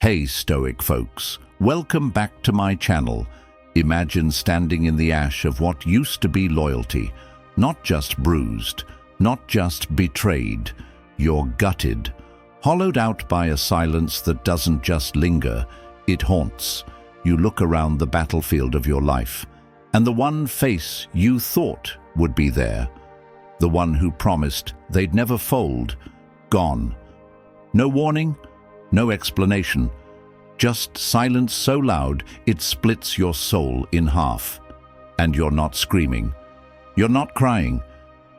Hey Stoic folks, welcome back to my channel. Imagine standing in the ash of what used to be loyalty, not just bruised, not just betrayed. You're gutted, hollowed out by a silence that doesn't just linger, it haunts. You look around the battlefield of your life, and the one face you thought would be there, the one who promised they'd never fold, gone. No warning, no explanation, just silence so loud it splits your soul in half. And you're not screaming, you're not crying,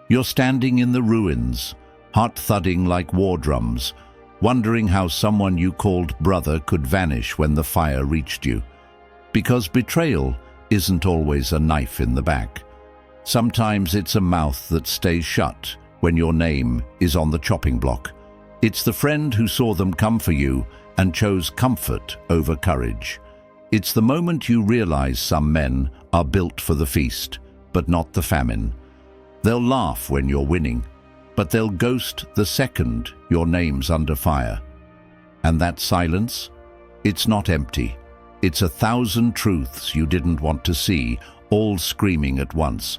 you're standing in the ruins, heart thudding like war drums, wondering how someone you called brother could vanish when the fire reached you. Because betrayal isn't always a knife in the back. Sometimes it's a mouth that stays shut when your name is on the chopping block. It's the friend who saw them come for you and chose comfort over courage. It's the moment you realize some men are built for the feast, but not the famine. They'll laugh when you're winning, but they'll ghost the second your name's under fire. And that silence? It's not empty. It's 1,000 truths you didn't want to see, all screaming at once.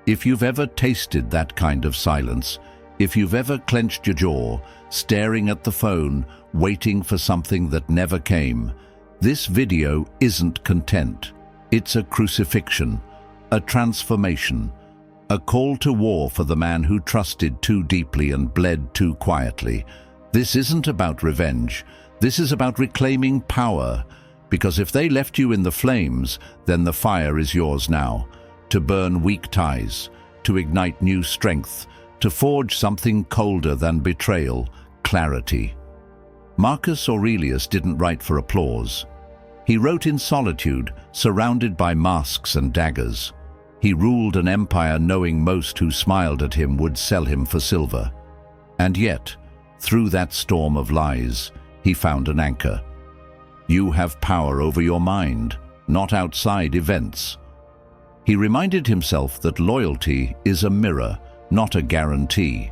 If you've ever tasted that kind of silence, if you've ever clenched your jaw, staring at the phone, waiting for something that never came, this video isn't content. It's a crucifixion, a transformation, a call to war for the man who trusted too deeply and bled too quietly. This isn't about revenge. This is about reclaiming power, because if they left you in the flames, then the fire is yours now, to burn weak ties, to ignite new strength, to forge something colder than betrayal, clarity. Marcus Aurelius didn't write for applause. He wrote in solitude, surrounded by masks and daggers. He ruled an empire knowing most who smiled at him would sell him for silver. And yet, through that storm of lies, he found an anchor. You have power over your mind, not outside events. He reminded himself that loyalty is a mirror, not a guarantee.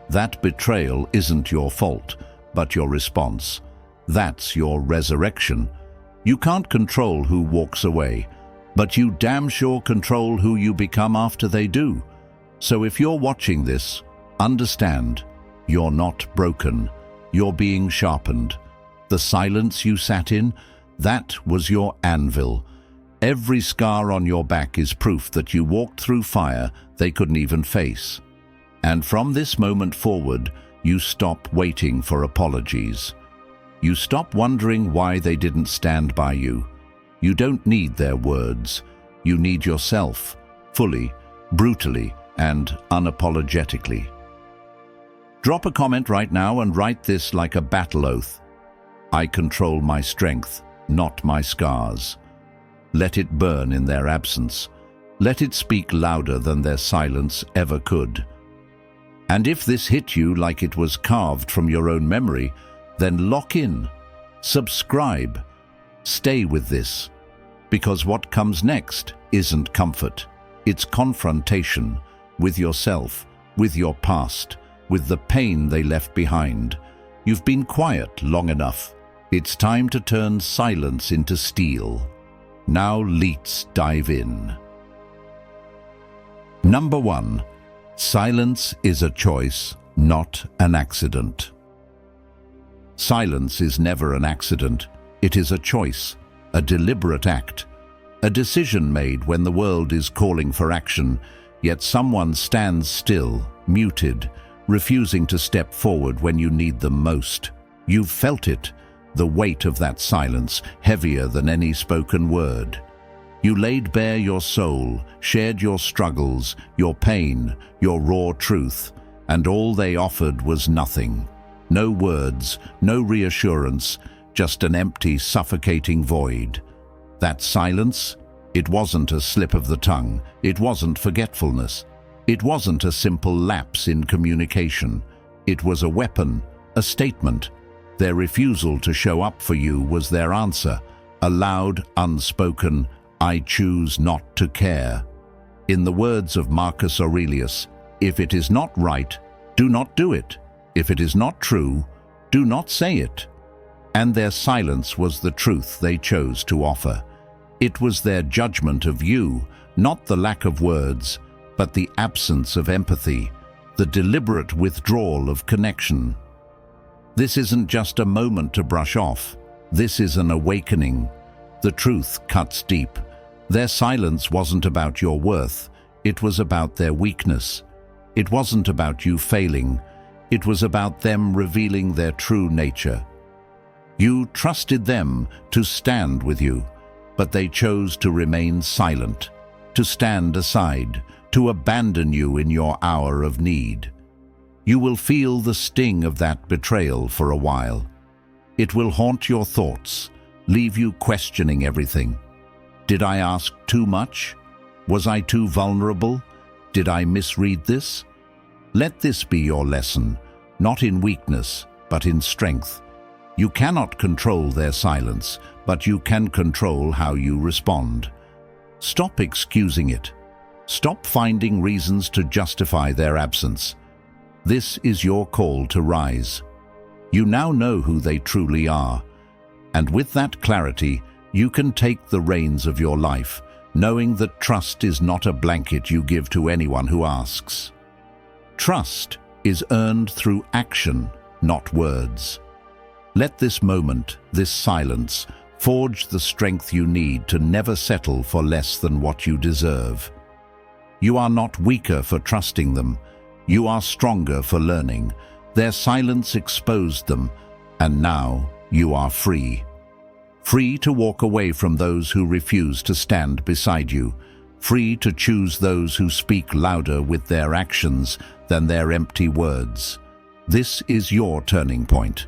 That betrayal isn't your fault, but your response. That's your resurrection. You can't control who walks away, but you damn sure control who you become after they do. So if you're watching this, understand, you're not broken. You're being sharpened. The silence you sat in, that was your anvil. Every scar on your back is proof that you walked through fire they couldn't even face. And from this moment forward, you stop waiting for apologies. You stop wondering why they didn't stand by you. You don't need their words. You need yourself, fully, brutally, and unapologetically. Drop a comment right now and write this like a battle oath. I control my strength, not my scars. Let it burn in their absence. Let it speak louder than their silence ever could. And if this hit you like it was carved from your own memory, then lock in, subscribe, stay with this. Because what comes next isn't comfort. It's confrontation with yourself, with your past, with the pain they left behind. You've been quiet long enough. It's time to turn silence into steel. Now let's dive in. Number 1. Silence is a choice, not an accident. Silence is never an accident. It is a choice, a deliberate act, a decision made when the world is calling for action, yet someone stands still, muted, refusing to step forward when you need them most. You've felt it, the weight of that silence, heavier than any spoken word. You laid bare your soul, shared your struggles, your pain, your raw truth, and all they offered was nothing. No words, no reassurance, just an empty, suffocating void. That silence? It wasn't a slip of the tongue. It wasn't forgetfulness. It wasn't a simple lapse in communication. It was a weapon, a statement. Their refusal to show up for you was their answer, a loud, unspoken, I choose not to care. In the words of Marcus Aurelius, if it is not right, do not do it. If it is not true, do not say it. and their silence was the truth they chose to offer. It was their judgment of you, not the lack of words, but the absence of empathy, the deliberate withdrawal of connection. This isn't just a moment to brush off. This is an awakening. The truth cuts deep. Their silence wasn't about your worth. It was about their weakness. It wasn't about you failing. It was about them revealing their true nature. You trusted them to stand with you, but they chose to remain silent, to stand aside, to abandon you in your hour of need. You will feel the sting of that betrayal for a while. It will haunt your thoughts, leave you questioning everything. Did I ask too much? Was I too vulnerable? Did I misread this? Let this be your lesson, not in weakness, but in strength. You cannot control their silence, but you can control how you respond. Stop excusing it. Stop finding reasons to justify their absence. This is your call to rise. You now know who they truly are, and with that clarity, you can take the reins of your life, knowing that trust is not a blanket you give to anyone who asks. Trust is earned through action, not words. Let this moment, this silence, forge the strength you need to never settle for less than what you deserve. You are not weaker for trusting them. You are stronger for learning. Their silence exposed them, and now you are free. Free to walk away from those who refuse to stand beside you. Free to choose those who speak louder with their actions than their empty words. This is your turning point.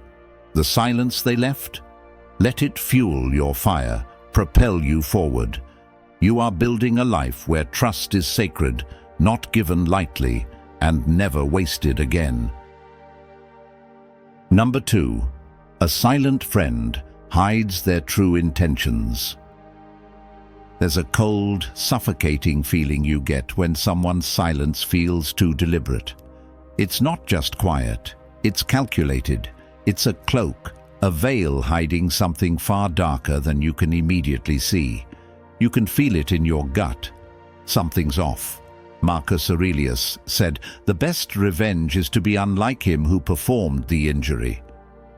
The silence they left? Let it fuel your fire, propel you forward. You are building a life where trust is sacred, not given lightly, and never wasted again. Number 2. A silent friend hides their true intentions. There's a cold, suffocating feeling you get when someone's silence feels too deliberate. It's not just quiet, it's calculated. It's a cloak, a veil hiding something far darker than you can immediately see. You can feel it in your gut. Something's off. Marcus Aurelius said, "The best revenge is to be unlike him who performed the injury."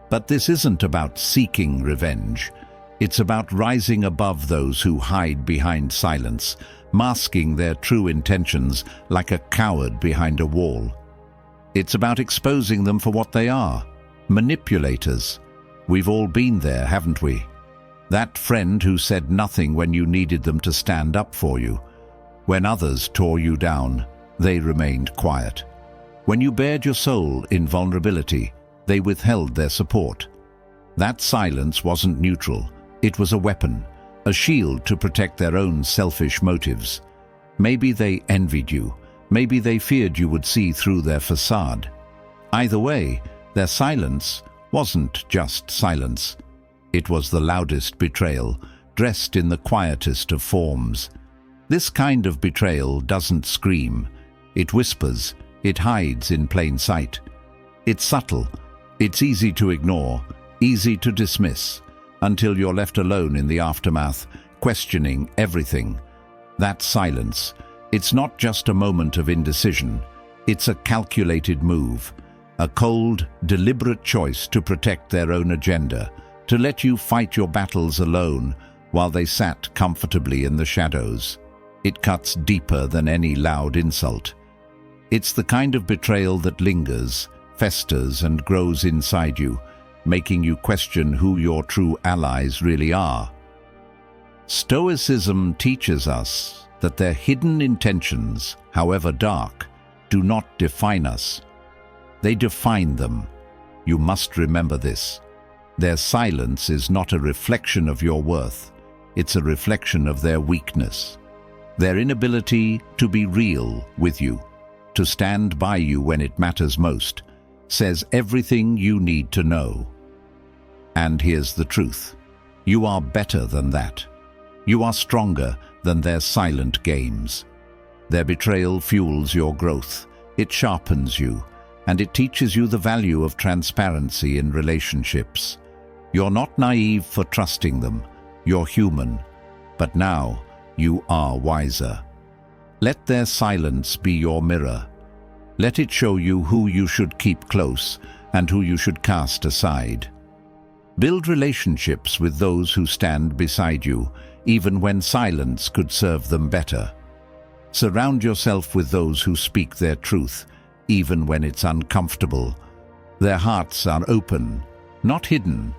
But this isn't about seeking revenge. It's about rising above those who hide behind silence, masking their true intentions like a coward behind a wall. It's about exposing them for what they are, manipulators. We've all been there, haven't we? That friend who said nothing when you needed them to stand up for you. When others tore you down, they remained quiet. When you bared your soul in vulnerability, they withheld their support. That silence wasn't neutral. It was a weapon, a shield to protect their own selfish motives. Maybe they envied you. Maybe they feared you would see through their facade. Either way, their silence wasn't just silence. It was the loudest betrayal, dressed in the quietest of forms. This kind of betrayal doesn't scream. It whispers. It hides in plain sight. It's subtle. It's easy to ignore, easy to dismiss, until you're left alone in the aftermath, questioning everything. That silence, it's not just a moment of indecision. It's a calculated move, a cold, deliberate choice to protect their own agenda, to let you fight your battles alone while they sat comfortably in the shadows. It cuts deeper than any loud insult. It's the kind of betrayal that lingers, festers, and grows inside you, making you question who your true allies really are. Stoicism teaches us that their hidden intentions, however dark, do not define us. They define them. You must remember this. Their silence is not a reflection of your worth. It's a reflection of their weakness. Their inability to be real with you, to stand by you when it matters most, says everything you need to know. And here's the truth. You are better than that. You are stronger than their silent games. Their betrayal fuels your growth. It sharpens you, and it teaches you the value of transparency in relationships. You're not naive for trusting them. You're human. But now you are wiser. Let their silence be your mirror. Let it show you who you should keep close and who you should cast aside. Build relationships with those who stand beside you, even when silence could serve them better. Surround yourself with those who speak their truth, even when it's uncomfortable. Their hearts are open, not hidden.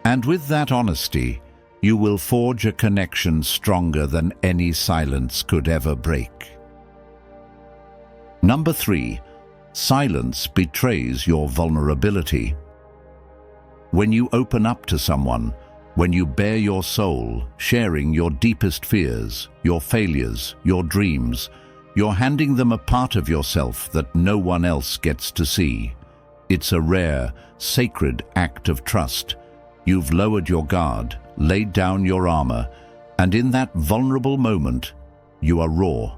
And with that honesty, you will forge a connection stronger than any silence could ever break. Number 3. Silence betrays your vulnerability. When you open up to someone, when you bare your soul, sharing your deepest fears, your failures, your dreams, you're handing them a part of yourself that no one else gets to see. It's a rare, sacred act of trust. You've lowered your guard, laid down your armor, and in that vulnerable moment, you are raw.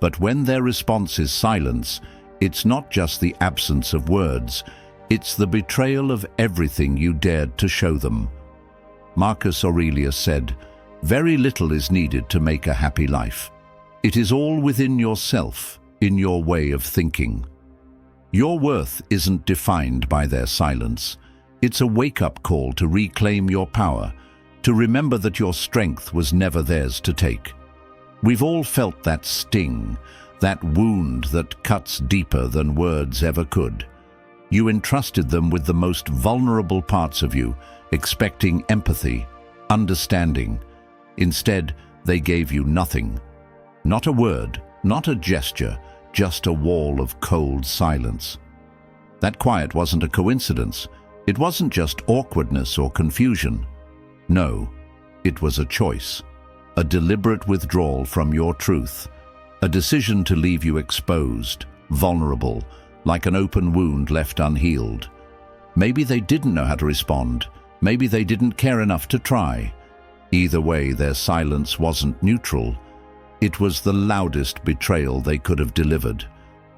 But when their response is silence, it's not just the absence of words, it's the betrayal of everything you dared to show them. Marcus Aurelius said, "Very little is needed to make a happy life. It is all within yourself, in your way of thinking." Your worth isn't defined by their silence. It's a wake-up call to reclaim your power, to remember that your strength was never theirs to take. We've all felt that sting, that wound that cuts deeper than words ever could. You entrusted them with the most vulnerable parts of you, expecting empathy, understanding. Instead, they gave you nothing. Not a word, not a gesture, just a wall of cold silence. That quiet wasn't a coincidence. It wasn't just awkwardness or confusion. No, it was a choice, a deliberate withdrawal from your truth, a decision to leave you exposed, vulnerable, like an open wound left unhealed. Maybe they didn't know how to respond. Maybe they didn't care enough to try. Either way, their silence wasn't neutral. It was the loudest betrayal they could have delivered.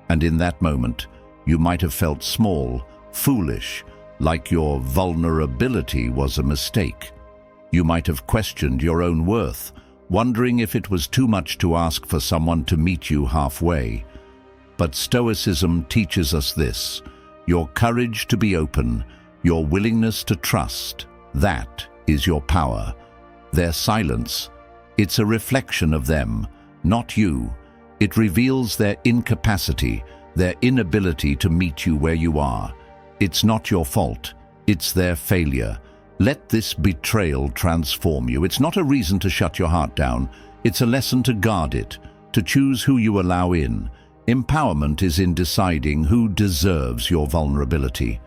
And in that moment, you might have felt small, foolish, like your vulnerability was a mistake. You might have questioned your own worth, wondering if it was too much to ask for someone to meet you halfway. But Stoicism teaches us this: your courage to be open, your willingness to trust, that is your power. Their silence, it's a reflection of them, not you. It reveals their incapacity, their inability to meet you where you are. It's not your fault, it's their failure. Let this betrayal transform you. It's not a reason to shut your heart down. It's a lesson to guard it, to choose who you allow in. Empowerment is in deciding who deserves your vulnerability.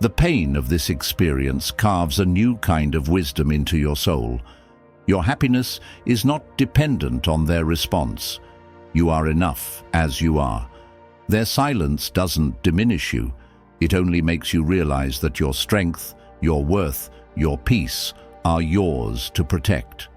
The pain of this experience carves a new kind of wisdom into your soul. Your happiness is not dependent on their response. You are enough as you are. Their silence doesn't diminish you. It only makes you realize that your strength, your worth, your peace are yours to protect.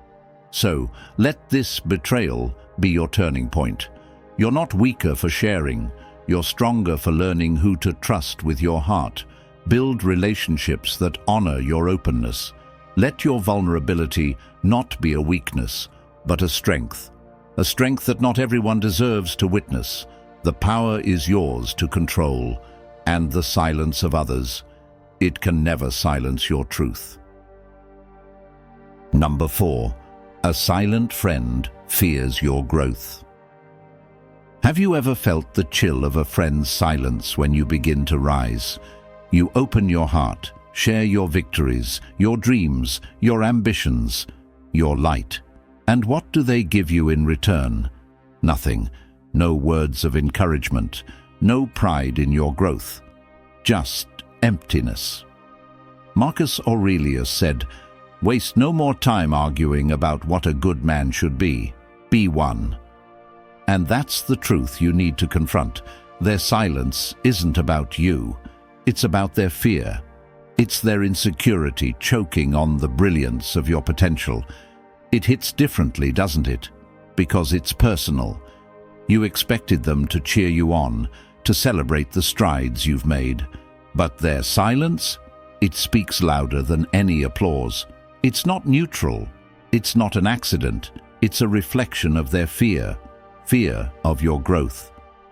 So, let this betrayal be your turning point. You're not weaker for sharing. You're stronger for learning who to trust with your heart. Build relationships that honor your openness. Let your vulnerability not be a weakness, but a strength that not everyone deserves to witness. The power is yours to control, and the silence of others, it can never silence your truth. Number 4. A silent friend fears your growth. Have you ever felt the chill of a friend's silence when you begin to rise? You open your heart, share your victories, your dreams, your ambitions, your light. And what do they give you in return? Nothing. No words of encouragement, no pride in your growth. Just emptiness. Marcus Aurelius said, "Waste no more time arguing about what a good man should be. Be one." And that's the truth you need to confront. Their silence isn't about you. It's about their fear. It's their insecurity choking on the brilliance of your potential. It hits differently, doesn't it? Because it's personal. You expected them to cheer you on, to celebrate the strides you've made. But their silence? It speaks louder than any applause. It's not neutral. It's not an accident. It's a reflection of their fear. Fear of your growth.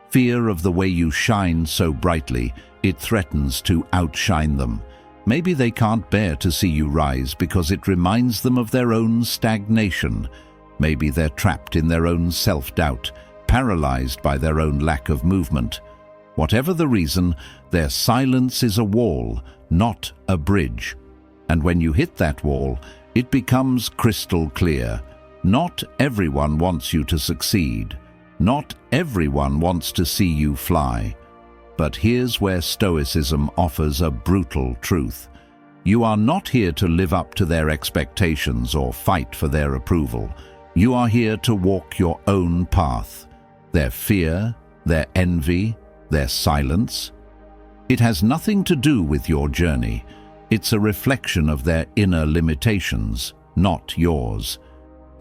Fear of the way you shine so brightly, it threatens to outshine them. Maybe they can't bear to see you rise because it reminds them of their own stagnation. Maybe they're trapped in their own self-doubt, paralyzed by their own lack of movement. Whatever the reason, their silence is a wall, not a bridge. And when you hit that wall, it becomes crystal clear. Not everyone wants you to succeed. Not everyone wants to see you fly. But here's where Stoicism offers a brutal truth. You are not here to live up to their expectations or fight for their approval. You are here to walk your own path. Their fear, their envy, their silence. It has nothing to do with your journey. It's a reflection of their inner limitations, not yours.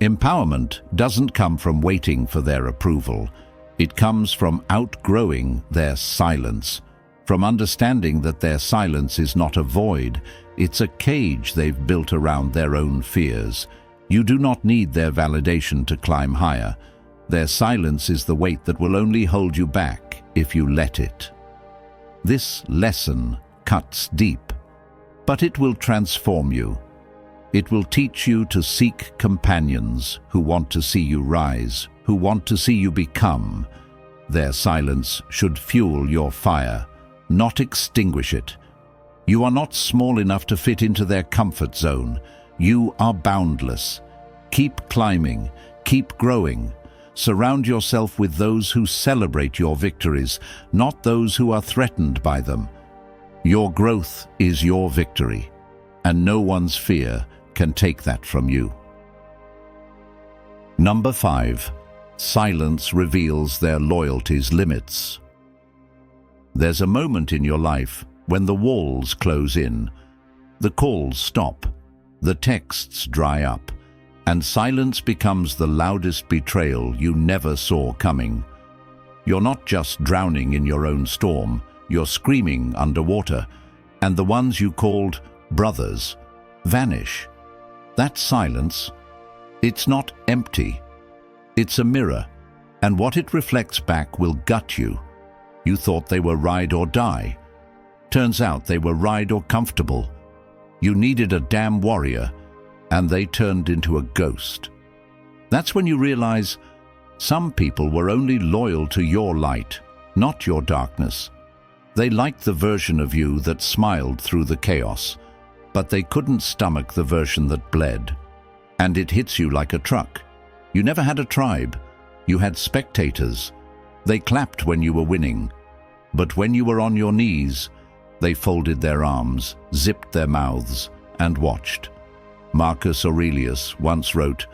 Empowerment doesn't come from waiting for their approval. It comes from outgrowing their silence, from understanding that their silence is not a void, it's a cage they've built around their own fears. You do not need their validation to climb higher. Their silence is the weight that will only hold you back if you let it. This lesson cuts deep, but it will transform you. It will teach you to seek companions who want to see you rise, who want to see you become. Their silence should fuel your fire, not extinguish it. You are not small enough to fit into their comfort zone. You are boundless. Keep climbing, keep growing. Surround yourself with those who celebrate your victories, not those who are threatened by them. Your growth is your victory, and no one's fear can take that from you. Number 5. Silence reveals their loyalties' limits. There's a moment in your life when the walls close in, the calls stop, the texts dry up, and silence becomes the loudest betrayal you never saw coming. You're not just drowning in your own storm, you're screaming underwater, and the ones you called brothers vanish. That silence, it's not empty. It's a mirror, and what it reflects back will gut you. You thought they were ride or die. Turns out they were ride or comfortable. You needed a damn warrior, and they turned into a ghost. That's when you realize some people were only loyal to your light, not your darkness. They liked the version of you that smiled through the chaos, but they couldn't stomach the version that bled. And it hits you like a truck. You never had a tribe. You had spectators. They clapped when you were winning. But when you were on your knees, they folded their arms, zipped their mouths, and watched. Marcus Aurelius once wrote,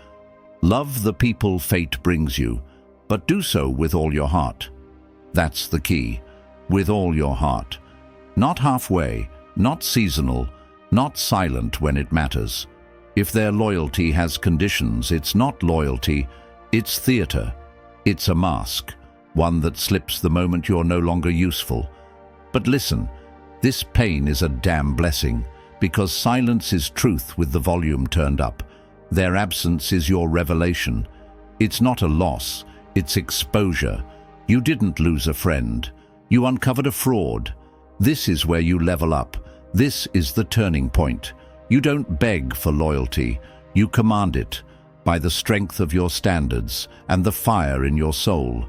"Love the people fate brings you, but do so with all your heart." That's the key. With all your heart. Not halfway, not seasonal, not silent when it matters. If their loyalty has conditions, it's not loyalty, it's theater. It's a mask, one that slips the moment you're no longer useful. But listen, this pain is a damn blessing, because silence is truth with the volume turned up. Their absence is your revelation. It's not a loss, it's exposure. You didn't lose a friend. You uncovered a fraud. This is where you level up. This is the turning point. You don't beg for loyalty. You command it by the strength of your standards and the fire in your soul.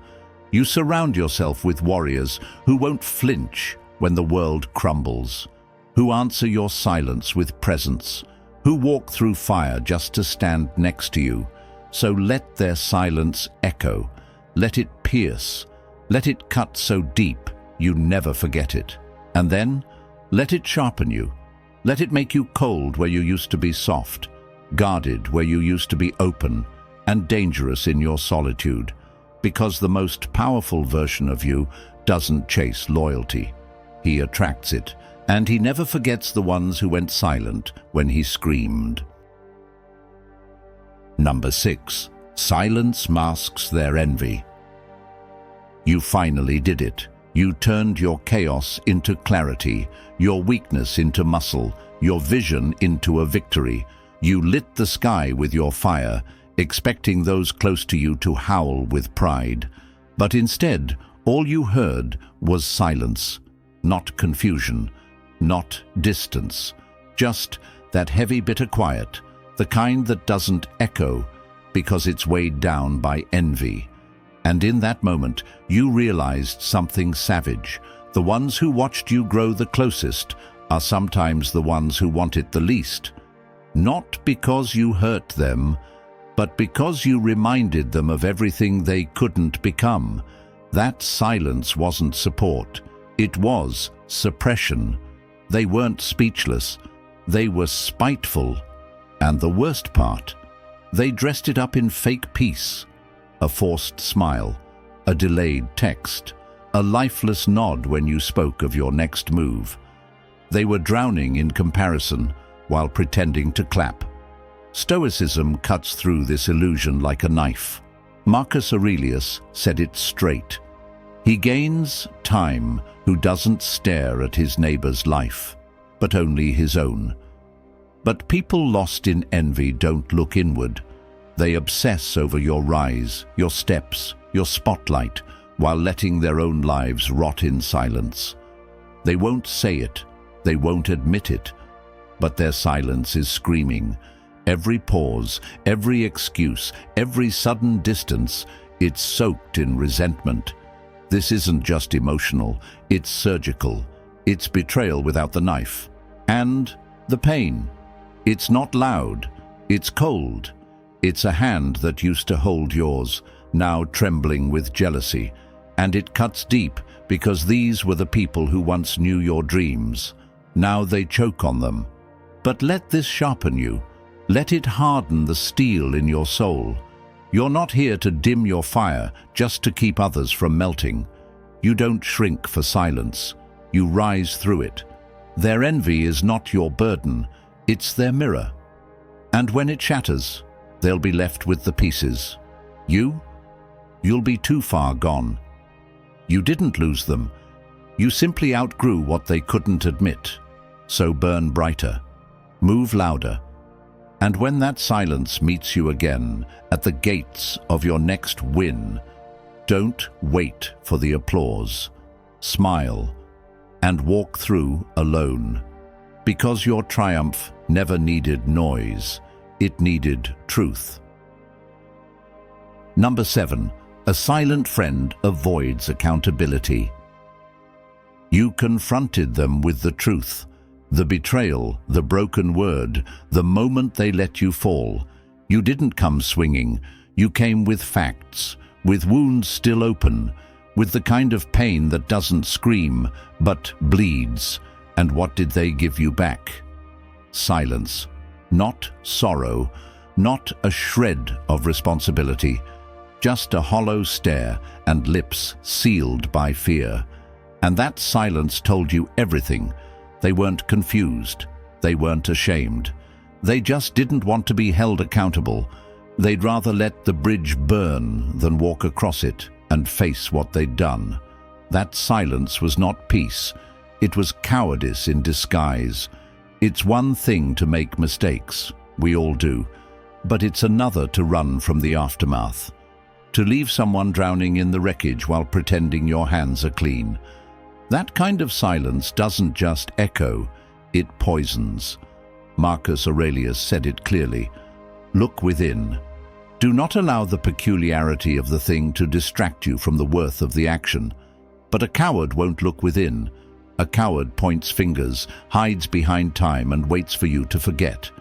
You surround yourself with warriors who won't flinch when the world crumbles, who answer your silence with presence, who walk through fire just to stand next to you. So let their silence echo. Let it pierce. Let it cut so deep you never forget it. And then let it sharpen you. Let it make you cold where you used to be soft, guarded where you used to be open, and dangerous in your solitude. Because the most powerful version of you doesn't chase loyalty. He attracts it, and he never forgets the ones who went silent when he screamed. Number 6. Silence masks their envy. You finally did it. You turned your chaos into clarity, your weakness into muscle, your vision into a victory. You lit the sky with your fire, expecting those close to you to howl with pride. But instead, all you heard was silence, not confusion, not distance, just that heavy, bitter quiet, the kind that doesn't echo because it's weighed down by envy. And in that moment, you realized something savage. The ones who watched you grow the closest are sometimes the ones who want it the least. Not because you hurt them, but because you reminded them of everything they couldn't become. That silence wasn't support. It was suppression. They weren't speechless. They were spiteful. And the worst part, they dressed it up in fake peace. A forced smile, a delayed text, a lifeless nod when you spoke of your next move. They were drowning in comparison while pretending to clap. Stoicism cuts through this illusion like a knife. Marcus Aurelius said it straight. He gains time who doesn't stare at his neighbor's life, but only his own. But people lost in envy don't look inward. They obsess over your rise, your steps, your spotlight, while letting their own lives rot in silence. They won't say it, they won't admit it, but their silence is screaming. Every pause, every excuse, every sudden distance, it's soaked in resentment. This isn't just emotional, it's surgical. It's betrayal without the knife. And the pain. It's not loud, it's cold. It's a hand that used to hold yours, now trembling with jealousy. And it cuts deep because these were the people who once knew your dreams. Now they choke on them. But let this sharpen you. Let it harden the steel in your soul. You're not here to dim your fire just to keep others from melting. You don't shrink for silence. You rise through it. Their envy is not your burden. It's their mirror. And when it shatters, they'll be left with the pieces. You'll be too far gone. You didn't lose them. You simply outgrew what they couldn't admit. So burn brighter. Move louder. And when that silence meets you again at the gates of your next win, don't wait for the applause. Smile and walk through alone. Because your triumph never needed noise. It needed truth. Number 7. A silent friend avoids accountability. You confronted them with the truth, the betrayal, the broken word, the moment they let you fall. You didn't come swinging. You came with facts, with wounds still open, with the kind of pain that doesn't scream, but bleeds. And what did they give you back? Silence. Not sorrow, not a shred of responsibility, just a hollow stare and lips sealed by fear. And that silence told you everything. They weren't confused. They weren't ashamed. They just didn't want to be held accountable. They'd rather let the bridge burn than walk across it and face what they'd done. That silence was not peace. It was cowardice in disguise. It's one thing to make mistakes, we all do, but it's another to run from the aftermath. To leave someone drowning in the wreckage while pretending your hands are clean. That kind of silence doesn't just echo, it poisons. Marcus Aurelius said it clearly. Look within. Do not allow the peculiarity of the thing to distract you from the worth of the action. But a coward won't look within. A coward points fingers, hides behind time, and waits for you to forget.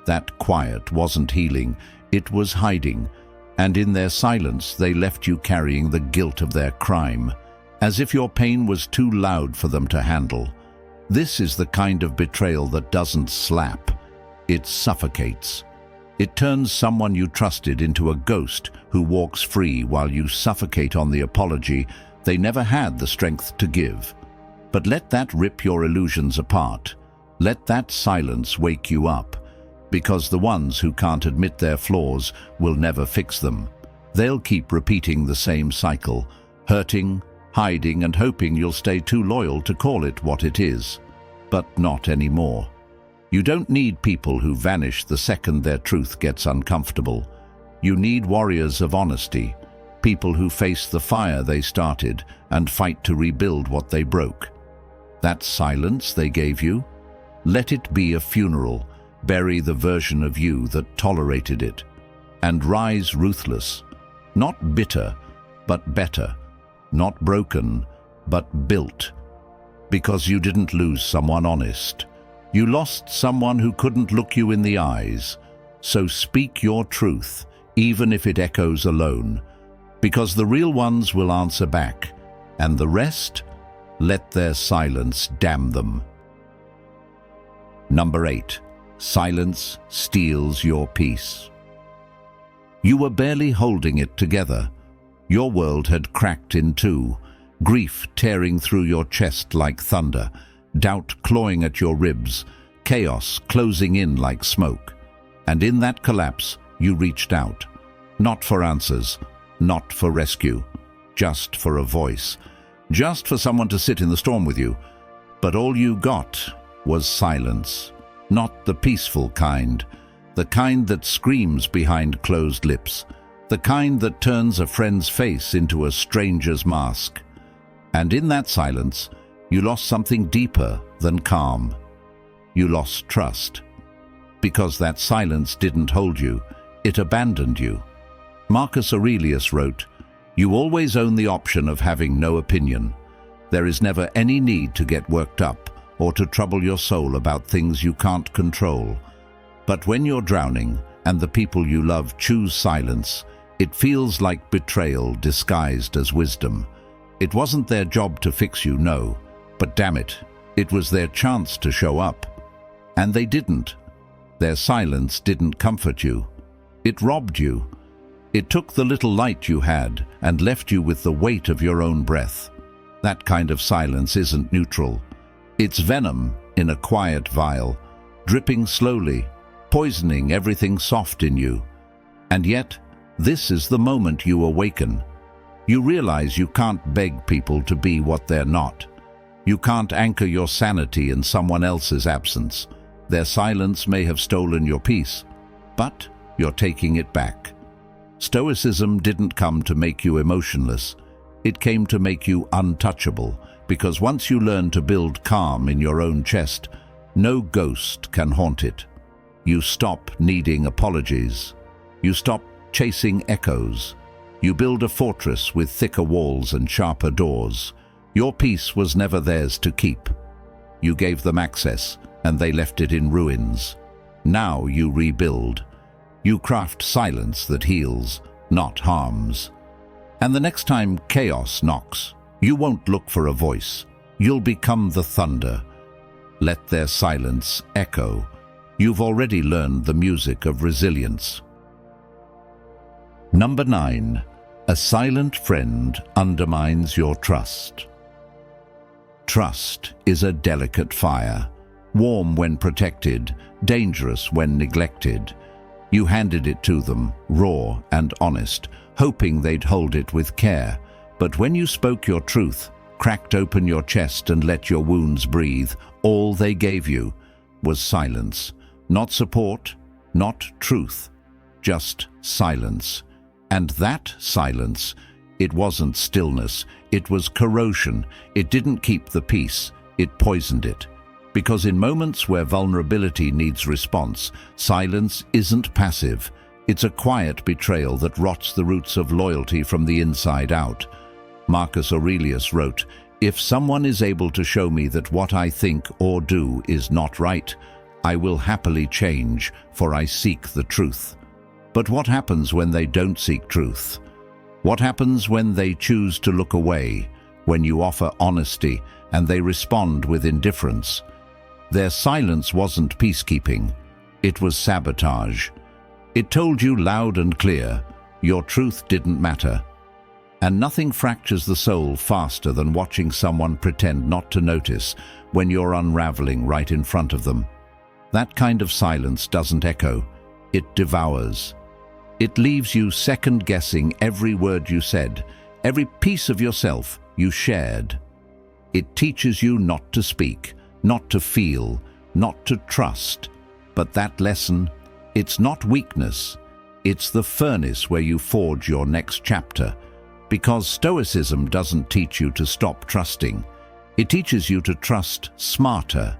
That quiet wasn't healing, it was hiding, and in their silence they left you carrying the guilt of their crime, as if your pain was too loud for them to handle. This is the kind of betrayal that doesn't slap, it suffocates. It turns someone you trusted into a ghost who walks free while you suffocate on the apology they never had the strength to give. But let that rip your illusions apart. Let that silence wake you up, because the ones who can't admit their flaws will never fix them. They'll keep repeating the same cycle, hurting, hiding and hoping you'll stay too loyal to call it what it is. But not anymore. You don't need people who vanish the second their truth gets uncomfortable. You need warriors of honesty, people who face the fire they started and fight to rebuild what they broke. That silence they gave you, let it be a funeral. Bury the version of you that tolerated it, and rise ruthless, not bitter, but better, not broken, but built. Because you didn't lose someone honest. You lost someone who couldn't look you in the eyes. So speak your truth, even if it echoes alone, because the real ones will answer back, and the rest, let their silence damn them. Number 8. Silence steals your peace. You were barely holding it together. Your world had cracked in two, grief tearing through your chest like thunder, doubt clawing at your ribs, chaos closing in like smoke. And in that collapse, you reached out. Not for answers, not for rescue, just for a voice, just for someone to sit in the storm with you. But all you got was silence. Not the peaceful kind, the kind that screams behind closed lips, the kind that turns a friend's face into a stranger's mask. And in that silence, you lost something deeper than calm. You lost trust. Because that silence didn't hold you, it abandoned you. Marcus Aurelius wrote, "You always own the option of having no opinion. There is never any need to get worked up or to trouble your soul about things you can't control. But when you're drowning and the people you love choose silence, it feels like betrayal disguised as wisdom. It wasn't their job to fix you, no, but damn it, it was their chance to show up. And they didn't. Their silence didn't comfort you. It robbed you. It took the little light you had and left you with the weight of your own breath. That kind of silence isn't neutral. It's venom in a quiet vial, dripping slowly, poisoning everything soft in you. And yet, this is the moment you awaken. You realize you can't beg people to be what they're not. You can't anchor your sanity in someone else's absence. Their silence may have stolen your peace, but you're taking it back. Stoicism didn't come to make you emotionless. It came to make you untouchable, because once you learn to build calm in your own chest, no ghost can haunt it. You stop needing apologies. You stop chasing echoes. You build a fortress with thicker walls and sharper doors. Your peace was never theirs to keep. You gave them access, and they left it in ruins. Now you rebuild. You craft silence that heals, not harms. And the next time chaos knocks, you won't look for a voice. You'll become the thunder. Let their silence echo. You've already learned the music of resilience. Number 9. A silent friend undermines your trust. Trust is a delicate fire, warm when protected, dangerous when neglected. You handed it to them, raw and honest, hoping they'd hold it with care. But when you spoke your truth, cracked open your chest and let your wounds breathe, all they gave you was silence. Not support, not truth, just silence. And that silence, it wasn't stillness, it was corrosion. It didn't keep the peace, it poisoned it. Because in moments where vulnerability needs response, silence isn't passive. It's a quiet betrayal that rots the roots of loyalty from the inside out. Marcus Aurelius wrote, "If someone is able to show me that what I think or do is not right, I will happily change, for I seek the truth." But what happens when they don't seek truth? What happens when they choose to look away, when you offer honesty and they respond with indifference? Their silence wasn't peacekeeping, it was sabotage. It told you loud and clear, your truth didn't matter. And nothing fractures the soul faster than watching someone pretend not to notice when you're unraveling right in front of them. That kind of silence doesn't echo, it devours. It leaves you second-guessing every word you said, every piece of yourself you shared. It teaches you not to speak, not to feel, not to trust. But that lesson, it's not weakness. It's the furnace where you forge your next chapter. Because Stoicism doesn't teach you to stop trusting. It teaches you to trust smarter.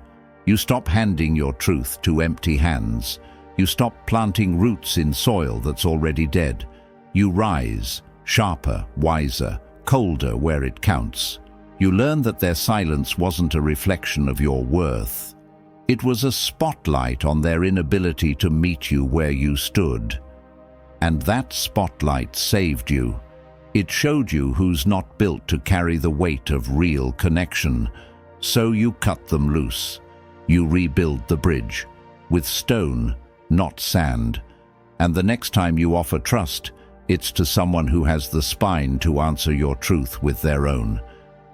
You stop handing your truth to empty hands. You stop planting roots in soil that's already dead. You rise, sharper, wiser, colder where it counts. You learn that their silence wasn't a reflection of your worth. It was a spotlight on their inability to meet you where you stood. And that spotlight saved you. It showed you who's not built to carry the weight of real connection. So you cut them loose. You rebuild the bridge with stone, not sand. And the next time you offer trust, it's to someone who has the spine to answer your truth with their own.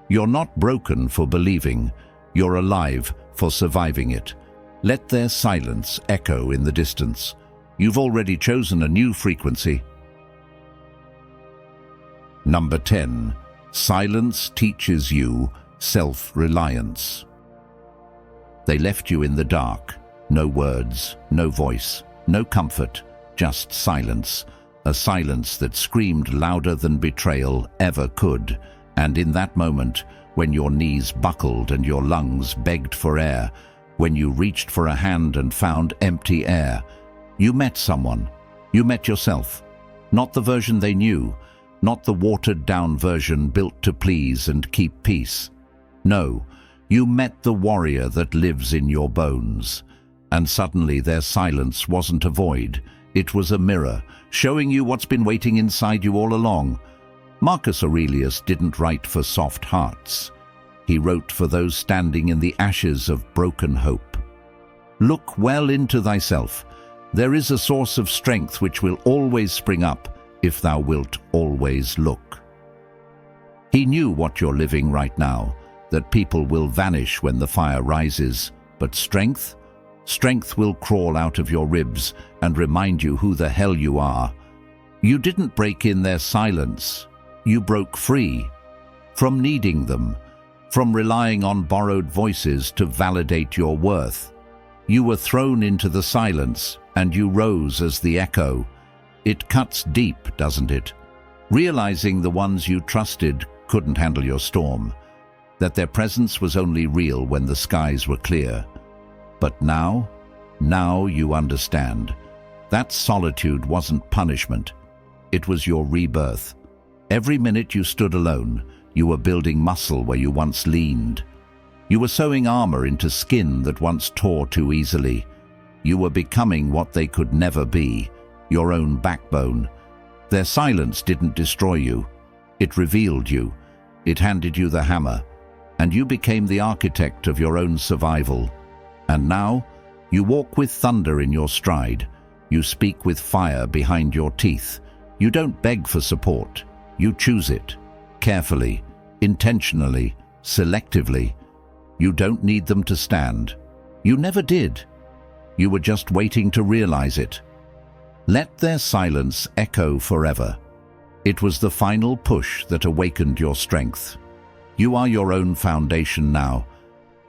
You're not broken for believing. You're alive for surviving it. Let their silence echo in the distance. You've already chosen a new frequency. Number 10. Silence teaches you self-reliance. They left you in the dark. No words, no voice, no comfort, just silence. A silence that screamed louder than betrayal ever could. And in that moment, when your knees buckled and your lungs begged for air, when you reached for a hand and found empty air, you met someone. You met yourself. Not the version they knew, not the watered-down version built to please and keep peace. No, you met the warrior that lives in your bones. And suddenly their silence wasn't a void. It was a mirror, showing you what's been waiting inside you all along. Marcus Aurelius didn't write for soft hearts. He wrote for those standing in the ashes of broken hope. Look well into thyself. There is a source of strength which will always spring up if thou wilt always look. He knew what you're living right now, that people will vanish when the fire rises, but strength will crawl out of your ribs and remind you who the hell you are. You didn't break in their silence. You broke free from needing them, from relying on borrowed voices to validate your worth. You were thrown into the silence, and you rose as the echo. It cuts deep, doesn't it? Realizing the ones you trusted couldn't handle your storm, that their presence was only real when the skies were clear. But now you understand. That solitude wasn't punishment. It was your rebirth. Every minute you stood alone, you were building muscle where you once leaned. You were sewing armor into skin that once tore too easily. You were becoming what they could never be, your own backbone. Their silence didn't destroy you. It revealed you. It handed you the hammer, and you became the architect of your own survival. And now, you walk with thunder in your stride. You speak with fire behind your teeth. You don't beg for support. You choose it. Carefully, intentionally, selectively. You don't need them to stand. You never did. You were just waiting to realize it. Let their silence echo forever. It was the final push that awakened your strength. You are your own foundation now,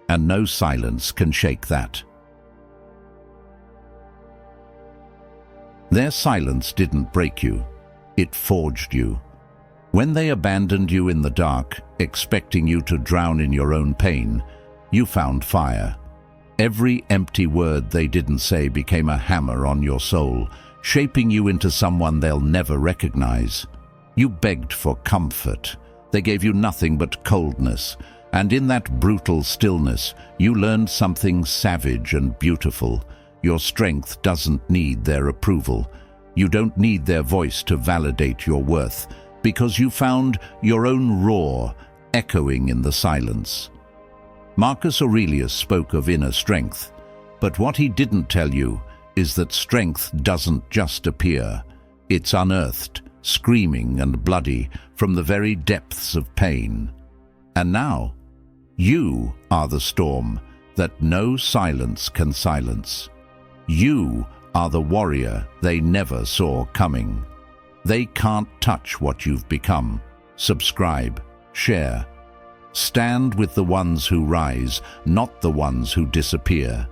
and no silence can shake that. Their silence didn't break you. It forged you. When they abandoned you in the dark, expecting you to drown in your own pain, you found fire. Every empty word they didn't say became a hammer on your soul, shaping you into someone they'll never recognize. You begged for comfort. They gave you nothing but coldness, and in that brutal stillness, you learned something savage and beautiful. Your strength doesn't need their approval. You don't need their voice to validate your worth, because you found your own roar echoing in the silence. Marcus Aurelius spoke of inner strength, but what he didn't tell you is that strength doesn't just appear. It's unearthed, screaming and bloody from the very depths of pain. And now, you are the storm that no silence can silence. You are the warrior they never saw coming. They can't touch what you've become, subscribe, share. Stand with the ones who rise, not the ones who disappear.